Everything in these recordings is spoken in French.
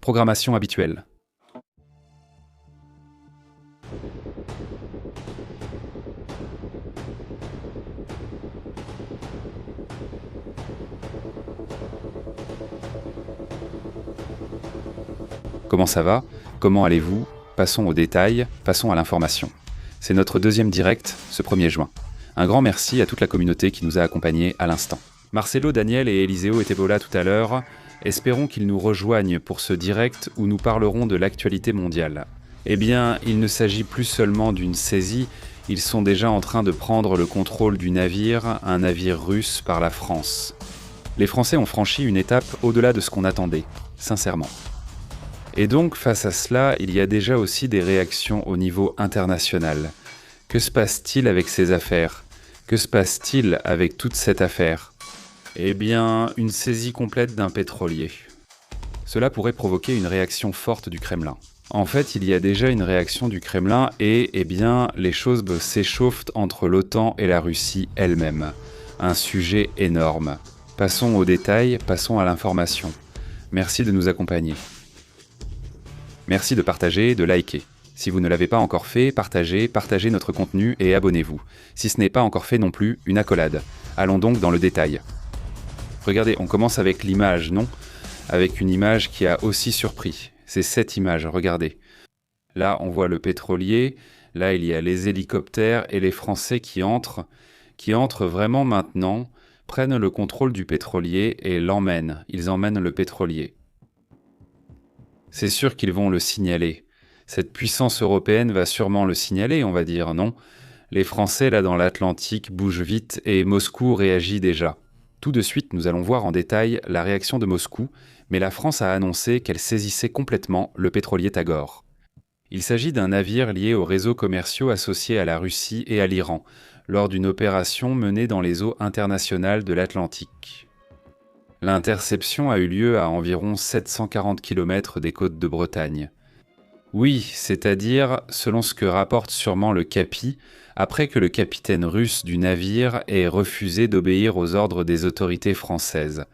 Programmation habituelle. Comment ça va? Comment allez-vous? Passons aux détails, passons à l'information. C'est notre deuxième direct, ce 1er juin. Un grand merci à toute la communauté qui nous a accompagnés à l'instant. Marcelo, Daniel et Eliseo étaient là tout à l'heure. Espérons qu'ils nous rejoignent pour ce direct où nous parlerons de l'actualité mondiale. Eh bien, il ne s'agit plus seulement d'une saisie, ils sont déjà en train de prendre le contrôle du navire, un navire russe par la France. Les Français ont franchi une étape au-delà de ce qu'on attendait, sincèrement. Et donc, face à cela, il y a déjà aussi des réactions au niveau international. Que se passe-t-il avec ces affaires? Que se passe-t-il avec toute cette affaire? Eh bien, une saisie complète d'un pétrolier. Cela pourrait provoquer une réaction forte du Kremlin. En fait, il y a déjà une réaction du Kremlin et, eh bien, les choses s'échauffent entre l'OTAN et la Russie elle-même. Un sujet énorme. Passons aux détails, passons à l'information. Merci de nous accompagner. Merci de partager, de liker. Si vous ne l'avez pas encore fait, partagez notre contenu et abonnez-vous. Si ce n'est pas encore fait non plus, une accolade. Allons donc dans le détail. Regardez, on commence avec l'image, non? Avec une image qui a aussi surpris. C'est cette image, regardez. Là, on voit le pétrolier, là, il y a les hélicoptères et les Français qui entrent vraiment maintenant, prennent le contrôle du pétrolier et l'emmènent. Ils emmènent le pétrolier. C'est sûr qu'ils vont le signaler. Cette puissance européenne va sûrement le signaler, on va dire, non? Les Français, là, dans l'Atlantique, bougent vite et Moscou réagit déjà. Tout de suite, nous allons voir en détail la réaction de Moscou, mais la France a annoncé qu'elle saisissait complètement le pétrolier Tagor. Il s'agit d'un navire lié aux réseaux commerciaux associés à la Russie et à l'Iran, lors d'une opération menée dans les eaux internationales de l'Atlantique. L'interception a eu lieu à environ 740 km des côtes de Bretagne. Oui, c'est-à-dire, selon ce que rapporte sûrement le Capi, après que le capitaine russe du navire ait refusé d'obéir aux ordres des autorités françaises.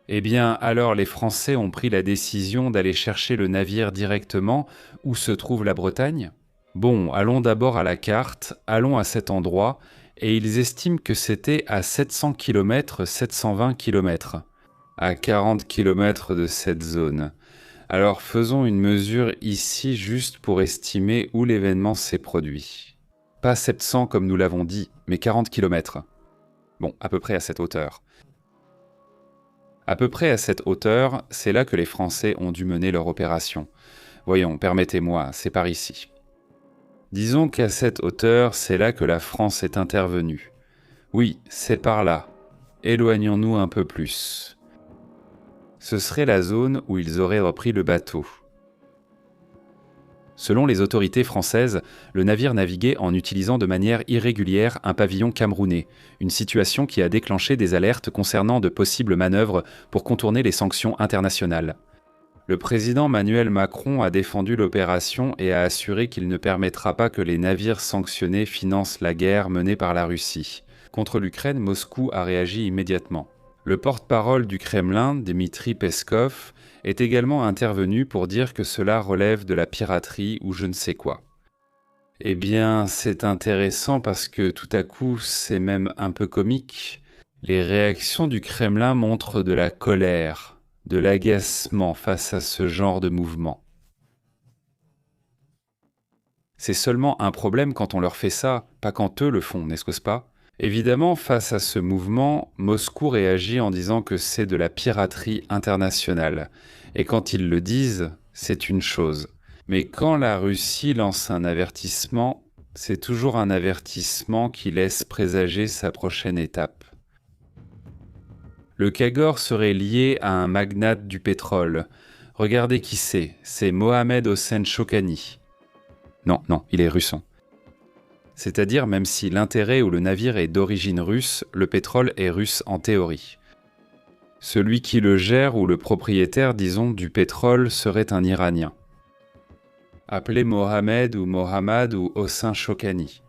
Eh bien, alors les Français ont pris la décision d'aller chercher le navire directement où se trouve la Bretagne? Bon, allons d'abord à la carte, allons à cet endroit, et ils estiment que c'était à 700 km, 720 km, à 40 km de cette zone. Alors faisons une mesure ici juste pour estimer où l'événement s'est produit. Pas 700 comme nous l'avons dit, mais 40 km. Bon, à peu près à cette hauteur. À peu près à cette hauteur, c'est là que les Français ont dû mener leur opération. Voyons, permettez-moi, c'est par ici. Disons qu'à cette hauteur, c'est là que la France est intervenue. Oui, c'est par là. Éloignons-nous un peu plus. Ce serait la zone où ils auraient repris le bateau. Selon les autorités françaises, le navire naviguait en utilisant de manière irrégulière un pavillon camerounais, une situation qui a déclenché des alertes concernant de possibles manœuvres pour contourner les sanctions internationales. Le président Emmanuel Macron a défendu l'opération et a assuré qu'il ne permettra pas que les navires sanctionnés financent la guerre menée par la Russie. Contre l'Ukraine, Moscou a réagi immédiatement. Le porte-parole du Kremlin, Dmitri Peskov, est également intervenu pour dire que cela relève de la piraterie ou je ne sais quoi. Eh bien, c'est intéressant parce que tout à coup, c'est même un peu comique. Les réactions du Kremlin montrent de la colère, de l'agacement face à ce genre de mouvement. C'est seulement un problème quand on leur fait ça, pas quand eux le font, n'est-ce pas? Évidemment, face à ce mouvement, Moscou réagit en disant que c'est de la piraterie internationale. Et quand ils le disent, c'est une chose. Mais quand la Russie lance un avertissement, c'est toujours un avertissement qui laisse présager sa prochaine étape. Le Kagor serait lié à un magnate du pétrole. Regardez qui c'est Mohamed Hossein Chokani. Non, il est russe. C'est-à-dire même si l'intérêt ou le navire est d'origine russe, le pétrole est russe en théorie. Celui qui le gère ou le propriétaire, disons, du pétrole serait un Iranien. Appelé Mohamed ou Hossein Chokani.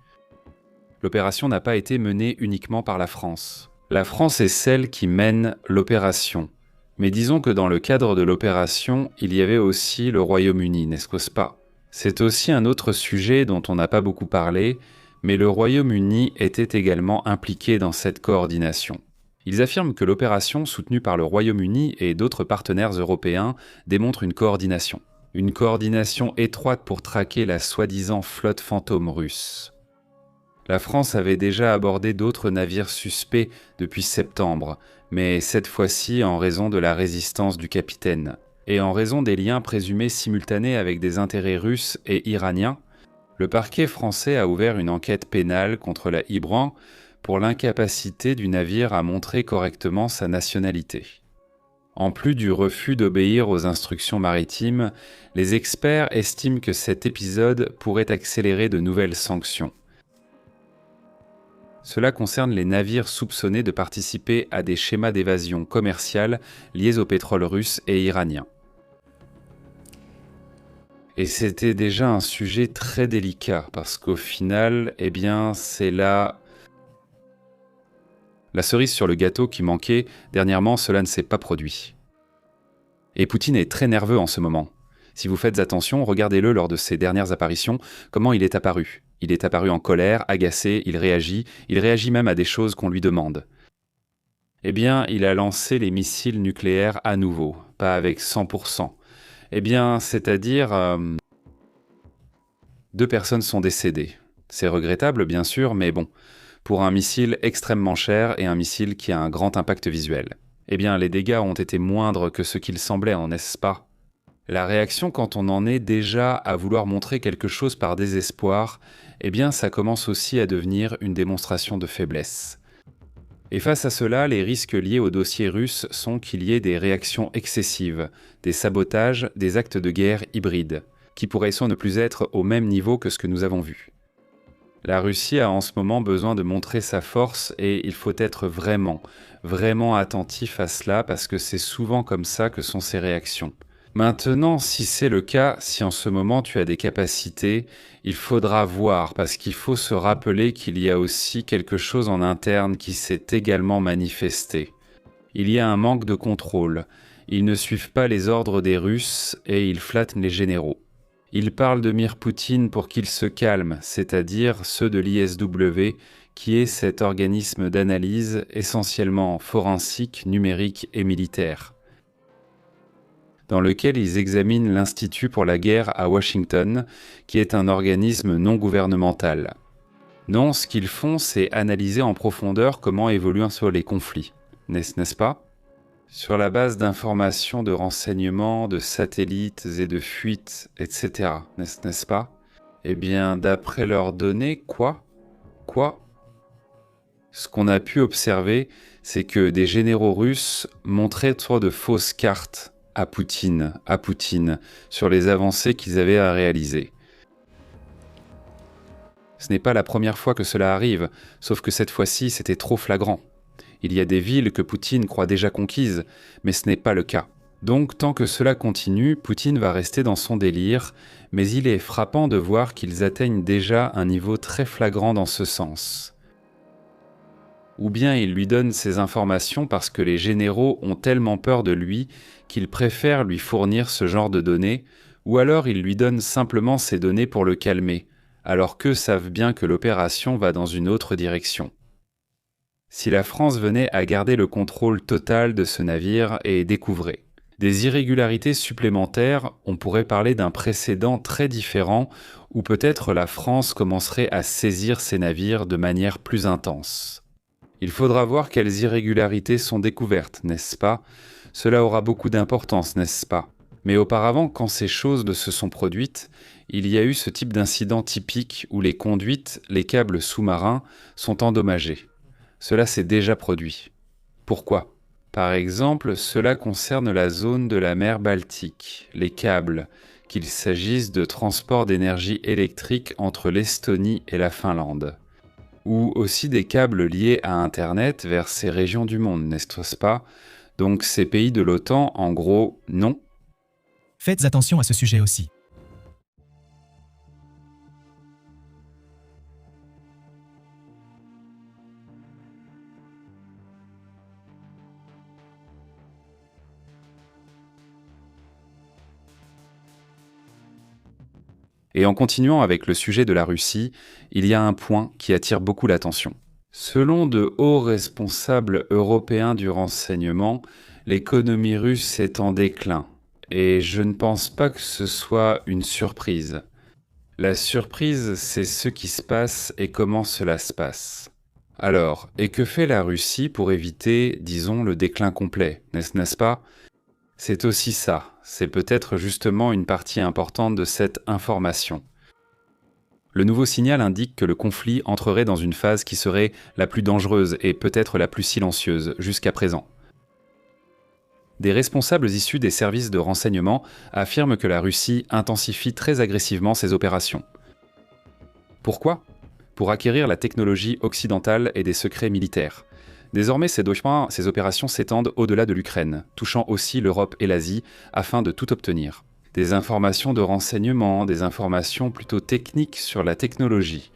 L'opération n'a pas été menée uniquement par la France. La France est celle qui mène l'opération. Mais disons que dans le cadre de l'opération, il y avait aussi le Royaume-Uni, n'est-ce pas? C'est aussi un autre sujet dont on n'a pas beaucoup parlé, mais le Royaume-Uni était également impliqué dans cette coordination. Ils affirment que l'opération soutenue par le Royaume-Uni et d'autres partenaires européens démontre une coordination. Une coordination étroite pour traquer la soi-disant flotte fantôme russe. La France avait déjà abordé d'autres navires suspects depuis septembre, mais cette fois-ci en raison de la résistance du capitaine, et en raison des liens présumés simultanés avec des intérêts russes et iraniens, le parquet français a ouvert une enquête pénale contre la Ibran pour l'incapacité du navire à montrer correctement sa nationalité. En plus du refus d'obéir aux instructions maritimes, les experts estiment que cet épisode pourrait accélérer de nouvelles sanctions. Cela concerne les navires soupçonnés de participer à des schémas d'évasion commerciale liés au pétrole russe et iranien. Et c'était déjà un sujet très délicat, parce qu'au final, c'est la cerise sur le gâteau qui manquait. Dernièrement, cela ne s'est pas produit. Et Poutine est très nerveux en ce moment. Si vous faites attention, regardez-le lors de ses dernières apparitions, comment il est apparu. Il est apparu en colère, agacé, il réagit même à des choses qu'on lui demande. Il a lancé les missiles nucléaires à nouveau, pas avec 100%. C'est-à-dire 2 personnes sont décédées. C'est regrettable, bien sûr, mais bon, pour un missile extrêmement cher et un missile qui a un grand impact visuel. Les dégâts ont été moindres que ce qu'il semblait, n'est-ce pas ? La réaction quand on en est déjà à vouloir montrer quelque chose par désespoir, ça commence aussi à devenir une démonstration de faiblesse. Et face à cela, les risques liés au dossier russe sont qu'il y ait des réactions excessives, des sabotages, des actes de guerre hybrides, qui pourraient soit ne plus être au même niveau que ce que nous avons vu. La Russie a en ce moment besoin de montrer sa force et il faut être vraiment attentif à cela parce que c'est souvent comme ça que sont ses réactions. Maintenant, si c'est le cas, si en ce moment tu as des capacités, il faudra voir, parce qu'il faut se rappeler qu'il y a aussi quelque chose en interne qui s'est également manifesté. Il y a un manque de contrôle. Ils ne suivent pas les ordres des Russes et ils flattent les généraux. Ils parlent de Mir Poutine pour qu'il se calme, c'est-à-dire ceux de l'ISW, qui est cet organisme d'analyse essentiellement forensique, numérique et militaire, dans lequel ils examinent l'Institut pour la guerre à Washington, qui est un organisme non gouvernemental. Non, ce qu'ils font, c'est analyser en profondeur comment évoluent les conflits, n'est-ce pas ? Sur la base d'informations de renseignements, de satellites et de fuites, etc., n'est-ce pas ? D'après leurs données, quoi ? Ce qu'on a pu observer, c'est que des généraux russes montraient soit de fausses cartes à Poutine, sur les avancées qu'ils avaient à réaliser. Ce n'est pas la première fois que cela arrive, sauf que cette fois-ci, c'était trop flagrant. Il y a des villes que Poutine croit déjà conquises, mais ce n'est pas le cas. Donc, tant que cela continue, Poutine va rester dans son délire, mais il est frappant de voir qu'ils atteignent déjà un niveau très flagrant dans ce sens. Ou bien il lui donne ces informations parce que les généraux ont tellement peur de lui qu'ils préfèrent lui fournir ce genre de données, ou alors il lui donne simplement ces données pour le calmer, alors qu'eux savent bien que l'opération va dans une autre direction. Si la France venait à garder le contrôle total de ce navire et découvrait des irrégularités supplémentaires, on pourrait parler d'un précédent très différent où peut-être la France commencerait à saisir ces navires de manière plus intense. Il faudra voir quelles irrégularités sont découvertes, n'est-ce pas ? Cela aura beaucoup d'importance, n'est-ce pas ? Mais auparavant, quand ces choses se sont produites, il y a eu ce type d'incident typique où les conduites, les câbles sous-marins, sont endommagés. Cela s'est déjà produit. Pourquoi ? Par exemple, cela concerne la zone de la mer Baltique, les câbles, qu'il s'agisse de transport d'énergie électrique entre l'Estonie et la Finlande, ou aussi des câbles liés à Internet vers ces régions du monde, n'est-ce pas ? Donc ces pays de l'OTAN, en gros, non. Faites attention à ce sujet aussi. Et en continuant avec le sujet de la Russie, il y a un point qui attire beaucoup l'attention. Selon de hauts responsables européens du renseignement, l'économie russe est en déclin. Et je ne pense pas que ce soit une surprise. La surprise, c'est ce qui se passe et comment cela se passe. Alors, et que fait la Russie pour éviter, disons, le déclin complet, n'est-ce pas ? C'est aussi ça, c'est peut-être justement une partie importante de cette information. Le nouveau signal indique que le conflit entrerait dans une phase qui serait la plus dangereuse et peut-être la plus silencieuse jusqu'à présent. Des responsables issus des services de renseignement affirment que la Russie intensifie très agressivement ses opérations. Pourquoi ? Pour acquérir la technologie occidentale et des secrets militaires. Désormais, ces opérations s'étendent au-delà de l'Ukraine, touchant aussi l'Europe et l'Asie, afin de tout obtenir. Des informations de renseignement, des informations plutôt techniques sur la technologie.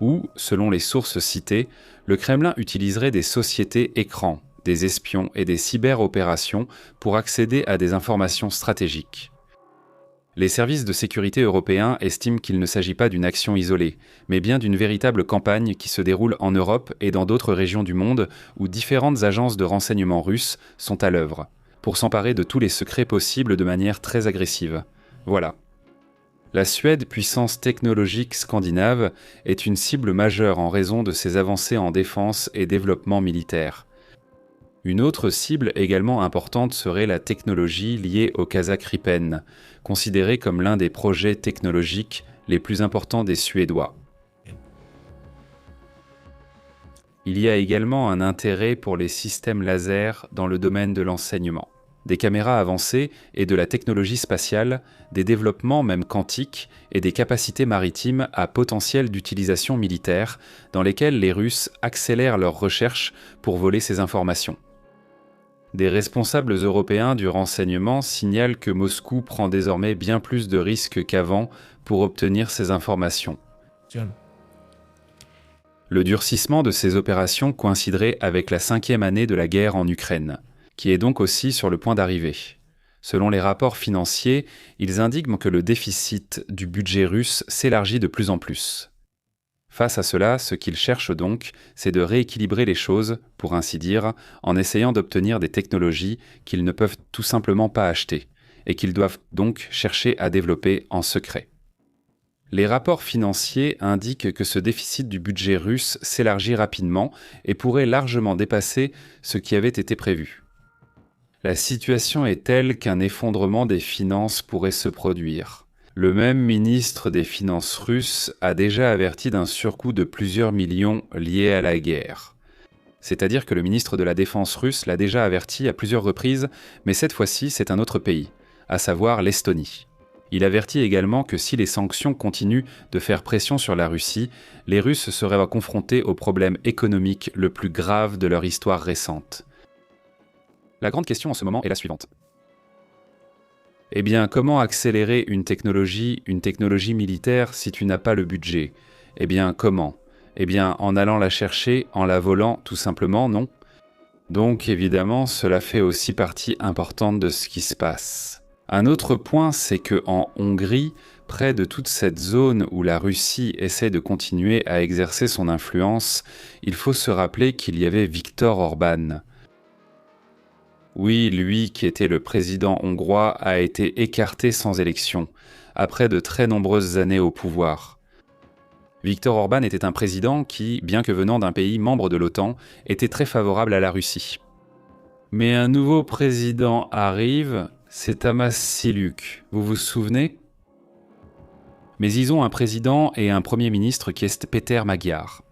Ou, selon les sources citées, le Kremlin utiliserait des sociétés écrans, des espions et des cyberopérations pour accéder à des informations stratégiques. Les services de sécurité européens estiment qu'il ne s'agit pas d'une action isolée, mais bien d'une véritable campagne qui se déroule en Europe et dans d'autres régions du monde où différentes agences de renseignement russes sont à l'œuvre, pour s'emparer de tous les secrets possibles de manière très agressive. Voilà. La Suède, puissance technologique scandinave, est une cible majeure en raison de ses avancées en défense et développement militaire. Une autre cible également importante serait la technologie liée au Kazakh Gripen, considéré comme l'un des projets technologiques les plus importants des Suédois. Il y a également un intérêt pour les systèmes laser dans le domaine de l'enseignement. Des caméras avancées et de la technologie spatiale, des développements même quantiques et des capacités maritimes à potentiel d'utilisation militaire dans lesquelles les Russes accélèrent leurs recherches pour voler ces informations. Des responsables européens du renseignement signalent que Moscou prend désormais bien plus de risques qu'avant pour obtenir ces informations. Le durcissement de ces opérations coïnciderait avec la 5e année de la guerre en Ukraine, qui est donc aussi sur le point d'arriver. Selon les rapports financiers, ils indiquent que le déficit du budget russe s'élargit de plus en plus. Face à cela, ce qu'ils cherchent donc, c'est de rééquilibrer les choses, pour ainsi dire, en essayant d'obtenir des technologies qu'ils ne peuvent tout simplement pas acheter, et qu'ils doivent donc chercher à développer en secret. Les rapports financiers indiquent que ce déficit du budget russe s'élargit rapidement et pourrait largement dépasser ce qui avait été prévu. La situation est telle qu'un effondrement des finances pourrait se produire. Le même ministre des Finances russe a déjà averti d'un surcoût de plusieurs millions lié à la guerre. C'est-à-dire que le ministre de la Défense russe l'a déjà averti à plusieurs reprises, mais cette fois-ci c'est un autre pays, à savoir l'Estonie. Il avertit également que si les sanctions continuent de faire pression sur la Russie, les Russes seraient confrontés au problème économique le plus grave de leur histoire récente. La grande question en ce moment est la suivante. Eh bien, comment accélérer une technologie militaire si tu n'as pas le budget ? Eh bien, comment ? Eh bien, en allant la chercher, en la volant, tout simplement, non ? Donc, évidemment, cela fait aussi partie importante de ce qui se passe. Un autre point, c'est qu'en Hongrie, près de toute cette zone où la Russie essaie de continuer à exercer son influence, il faut se rappeler qu'il y avait Viktor Orban. Oui, lui qui était le président hongrois a été écarté sans élection, après de très nombreuses années au pouvoir. Viktor Orban était un président qui, bien que venant d'un pays membre de l'OTAN, était très favorable à la Russie. Mais un nouveau président arrive, c'est Tamas Siluk, vous vous souvenez ? Mais ils ont un président et un premier ministre qui est Péter Magyar.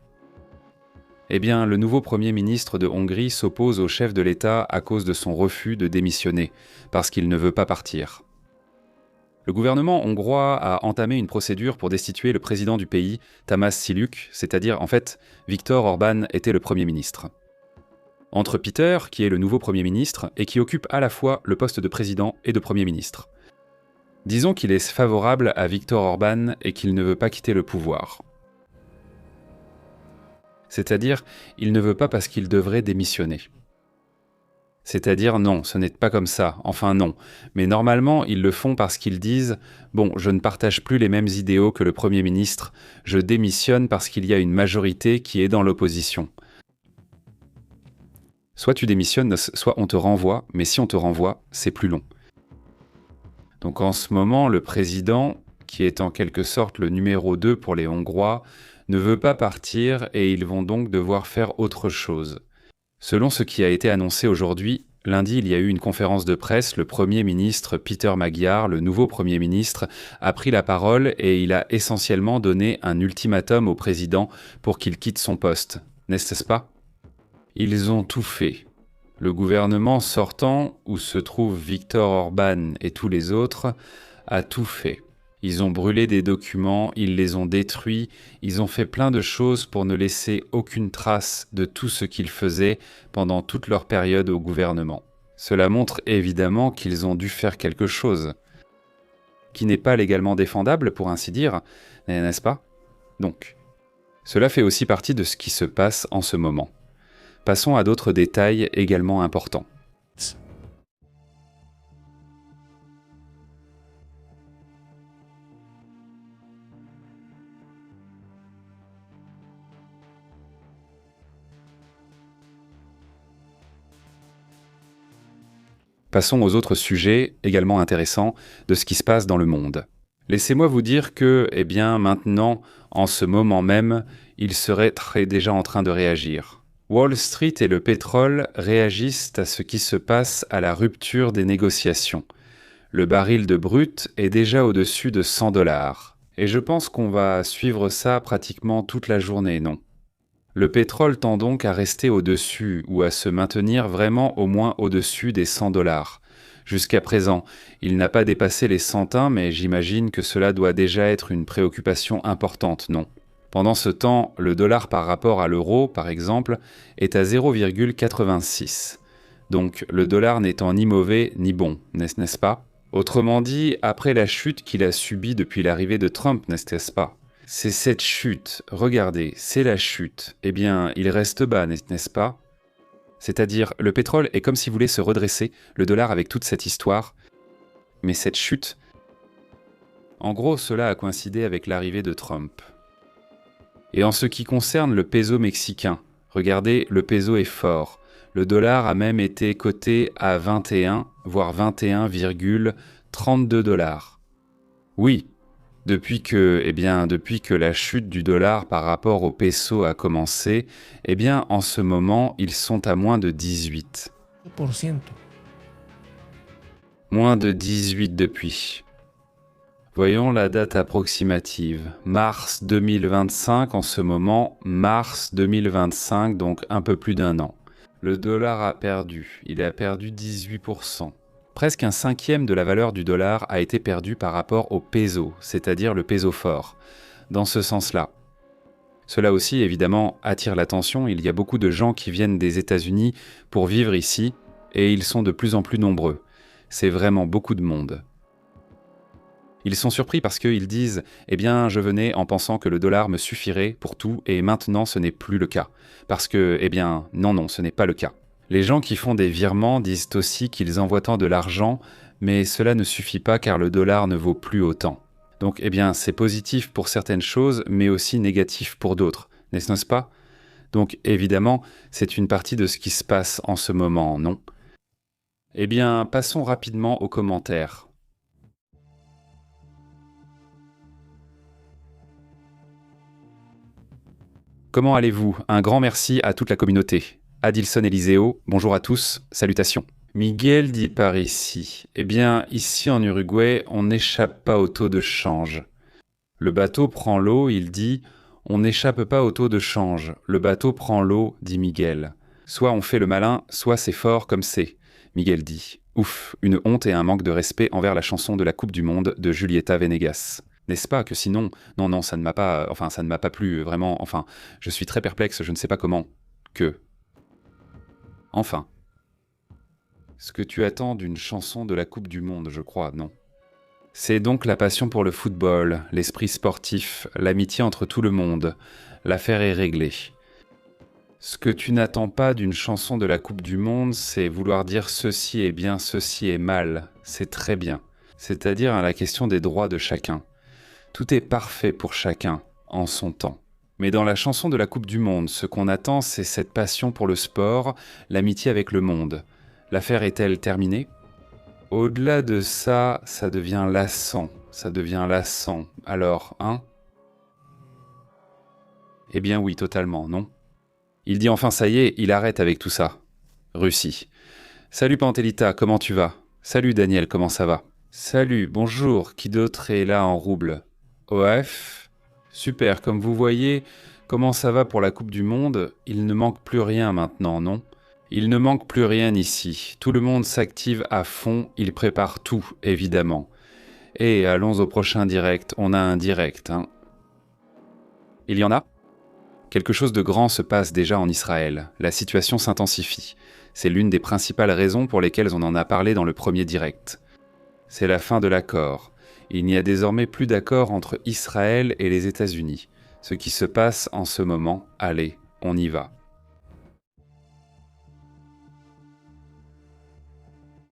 Eh bien, le nouveau Premier ministre de Hongrie s'oppose au chef de l'État à cause de son refus de démissionner, parce qu'il ne veut pas partir. Le gouvernement hongrois a entamé une procédure pour destituer le président du pays, Tamas Siluk, c'est-à-dire, en fait, Viktor Orban était le Premier ministre. Entre Péter, qui est le nouveau Premier ministre, et qui occupe à la fois le poste de président et de Premier ministre. Disons qu'il est favorable à Viktor Orban et qu'il ne veut pas quitter le pouvoir. C'est-à-dire, il ne veut pas parce qu'il devrait démissionner. C'est-à-dire non, ce n'est pas comme ça, enfin non. Mais normalement, ils le font parce qu'ils disent « Bon, je ne partage plus les mêmes idéaux que le Premier ministre, je démissionne parce qu'il y a une majorité qui est dans l'opposition. » Soit tu démissionnes, soit on te renvoie, mais si on te renvoie, c'est plus long. Donc en ce moment, le président, qui est en quelque sorte le numéro 2 pour les Hongrois, ne veut pas partir et ils vont donc devoir faire autre chose. Selon ce qui a été annoncé aujourd'hui, lundi, il y a eu une conférence de presse. Le Premier ministre Peter Magyar, le nouveau Premier ministre, a pris la parole et il a essentiellement donné un ultimatum au président pour qu'il quitte son poste. N'est-ce pas ? Ils ont tout fait. Le gouvernement sortant, où se trouvent Viktor Orban et tous les autres, a tout fait. Ils ont brûlé des documents, ils les ont détruits, ils ont fait plein de choses pour ne laisser aucune trace de tout ce qu'ils faisaient pendant toute leur période au gouvernement. Cela montre évidemment qu'ils ont dû faire quelque chose, qui n'est pas légalement défendable pour ainsi dire, n'est-ce pas ? Donc, cela fait aussi partie de ce qui se passe en ce moment. Passons à d'autres détails également importants. Passons aux autres sujets, également intéressants, de ce qui se passe dans le monde. Laissez-moi vous dire que, maintenant, en ce moment même, il serait déjà en train de réagir. Wall Street et le pétrole réagissent à ce qui se passe à la rupture des négociations. Le baril de brut est déjà au-dessus de 100 $. Et je pense qu'on va suivre ça pratiquement toute la journée, non ? Le pétrole tend donc à rester au-dessus ou à se maintenir vraiment au moins au-dessus des 100 $. Jusqu'à présent, il n'a pas dépassé les centimes, mais j'imagine que cela doit déjà être une préoccupation importante, non ? Pendant ce temps, le dollar par rapport à l'euro, par exemple, est à 0,86. Donc le dollar n'étant ni mauvais ni bon, n'est-ce pas ? Autrement dit, après la chute qu'il a subie depuis l'arrivée de Trump, n'est-ce pas ? C'est cette chute, regardez, c'est la chute. Il reste bas, n'est-ce pas ? C'est-à-dire, le pétrole est comme s'il voulait se redresser, le dollar avec toute cette histoire. Mais cette chute, en gros, cela a coïncidé avec l'arrivée de Trump. Et en ce qui concerne le peso mexicain, regardez, le peso est fort. Le dollar a même été coté à 21, voire 21,32 $. Oui. Depuis que la chute du dollar par rapport au peso a commencé, en ce moment, ils sont à moins de 18. Moins de 18 depuis. Voyons la date approximative. Mars 2025 en ce moment, mars 2025, donc un peu plus d'1 an. Le dollar a perdu, il a perdu 18%. Presque un cinquième de la valeur du dollar a été perdu par rapport au peso, c'est-à-dire le peso fort. Dans ce sens-là. Cela aussi, évidemment, attire l'attention. Il y a beaucoup de gens qui viennent des États-Unis pour vivre ici, et ils sont de plus en plus nombreux. C'est vraiment beaucoup de monde. Ils sont surpris parce qu'ils disent « je venais en pensant que le dollar me suffirait pour tout, et maintenant ce n'est plus le cas. » Parce que, non, ce n'est pas le cas. Les gens qui font des virements disent aussi qu'ils envoient tant de l'argent, mais cela ne suffit pas car le dollar ne vaut plus autant. Donc, c'est positif pour certaines choses, mais aussi négatif pour d'autres, n'est-ce pas ? Donc, évidemment, c'est une partie de ce qui se passe en ce moment, non ? Passons rapidement aux commentaires. Comment allez-vous ? Un grand merci à toute la communauté. Adilson Eliseo, bonjour à tous, salutations. Miguel dit par ici, ici en Uruguay, on n'échappe pas au taux de change. Le bateau prend l'eau, il dit, on n'échappe pas au taux de change. Le bateau prend l'eau, dit Miguel. Soit on fait le malin, soit c'est fort comme c'est. Miguel dit, ouf, une honte et un manque de respect envers la chanson de la Coupe du Monde de Julieta Venegas. N'est-ce pas que sinon, non, ça ne m'a pas plu, vraiment, je suis très perplexe, je ne sais pas comment, Enfin. Ce que tu attends d'une chanson de la Coupe du Monde, je crois, non ? C'est donc la passion pour le football, l'esprit sportif, l'amitié entre tout le monde. L'affaire est réglée. Ce que tu n'attends pas d'une chanson de la Coupe du Monde, c'est vouloir dire ceci est bien, ceci est mal. C'est très bien. C'est-à-dire à la question des droits de chacun. Tout est parfait pour chacun, en son temps. Mais dans la chanson de la Coupe du Monde, ce qu'on attend, c'est cette passion pour le sport, l'amitié avec le monde. L'affaire est-elle terminée ? Au-delà de ça, ça devient lassant. Ça devient lassant. Alors, hein ? Eh bien oui, totalement, non ? Il dit enfin ça y est, il arrête avec tout ça. Russie. Salut Pantelita, comment tu vas ? Salut Daniel, comment ça va ? Salut, bonjour, qui d'autre est là en rouble ? OF ? Super, comme vous voyez, comment ça va pour la Coupe du Monde ? Il ne manque plus rien maintenant, non ? Il ne manque plus rien ici. Tout le monde s'active à fond, il prépare tout, évidemment. Et allons au prochain direct, on a un direct, hein. Il y en a ? Quelque chose de grand se passe déjà en Israël. La situation s'intensifie. C'est l'une des principales raisons pour lesquelles on en a parlé dans le premier direct. C'est la fin de l'accord. Il n'y a désormais plus d'accord entre Israël et les États-Unis. Ce qui se passe en ce moment, allez, on y va.